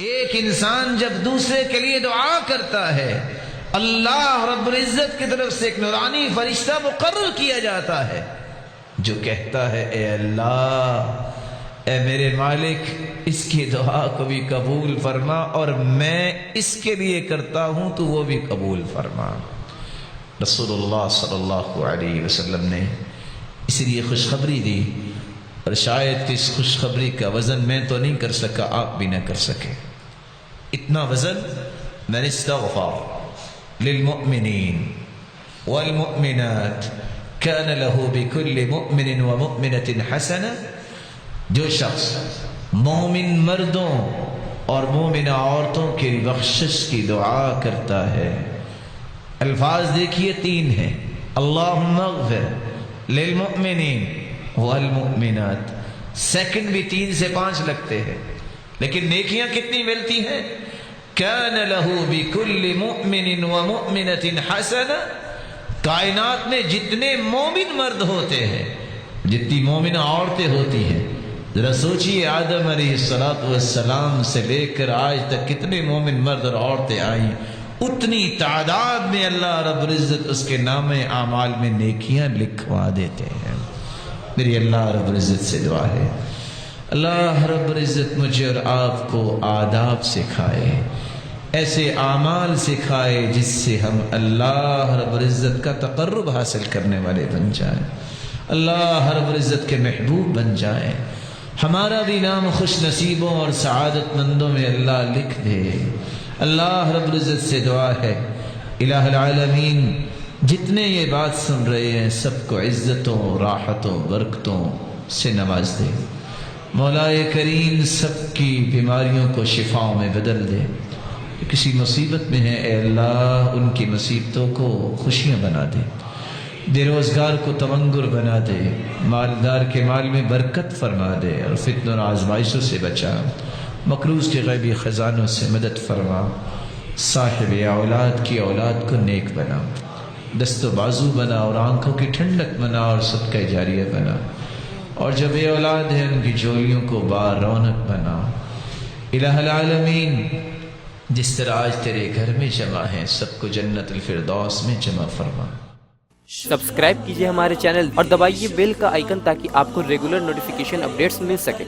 ایک انسان جب دوسرے کے لیے دعا کرتا ہے اللہ رب العزت کی طرف سے ایک نورانی فرشتہ مقرر کیا جاتا ہے جو کہتا ہے اے اللہ، اے میرے مالک، اس کی دعا کو بھی قبول فرما، اور میں اس کے لیے کرتا ہوں تو وہ بھی قبول فرما۔ رسول اللہ صلی اللہ علیہ وسلم نے اس لیے خوشخبری دی، اور شاید کہ اس خوشخبری کا وزن میں تو نہیں کر سکا، آپ بھی نہ کر سکے۔ اتنا وزن، من استغفر للمؤمنین والمؤمنات كان له بكل مؤمن ومؤمنة حسنة، جو شخص مومن مردوں اور مومنہ عورتوں کی بخشش کی دعا کرتا ہے، الفاظ دیکھیے تین ہیں، اللہم اغفر للمؤمنین والمؤمنات، سیکنڈ بھی 3 سے 5 لگتے ہیں، لیکن نیکیاں کتنی ملتی ہیں؟ كان له بكل مؤمن ومؤمنة حسنة، کائنات میں جتنے مومن مرد ہوتے ہیں، جتنی مومنہ عورتیں ہوتی ہیں، ذرا سوچئے آدم علیہ السلام سے لے کر آج تک کتنے مومن مرد اور عورتیں آئیں، اتنی تعداد میں اللہ رب العزت اس کے نام اعمال میں نیکیاں لکھوا دیتے ہیں۔ میری اللہ رب العزت سے دعا ہے، اللہ رب العزت مجھے اور آپ کو آداب سکھائے، ایسے اعمال سکھائے جس سے ہم اللہ رب العزت کا تقرب حاصل کرنے والے بن جائیں، اللہ رب العزت کے محبوب بن جائیں، ہمارا بھی نام خوش نصیبوں اور سعادت مندوں میں اللہ لکھ دے۔ اللہ رب العزت سے دعا ہے، الہ العالمین جتنے یہ بات سن رہے ہیں سب کو عزتوں، راحتوں، برکتوں سے نواز دے، مولا کریم سب کی بیماریوں کو شفاؤں میں بدل دے، کسی مصیبت میں ہے اے اللہ ان کی مصیبتوں کو خوشیاں بنا دے، بے روزگار کو تمنگر بنا دے، مالدار کے مال میں برکت فرما دے، اور فتنوں اور آزمائشوں سے بچا، مقروض کے غیبی خزانوں سے مدد فرما، صاحب اولاد کی اولاد کو نیک بنا، دست و بازو بنا اور آنکھوں کی ٹھنڈک بنا اور صدقہ جاریہ بنا، اور جو بے اولاد ہیں ان کی جولیوں کو بار رونق بنا۔ الہ العالمین جس طرح آج تیرے گھر میں جمع ہیں سب کو جنت الفردوس میں جمع فرما۔ سبسکرائب کیجئے ہمارے چینل اور دبائیے بیل کا آئیکن تاکہ آپ کو ریگولر نوٹیفیکیشن اپڈیٹس مل سکے۔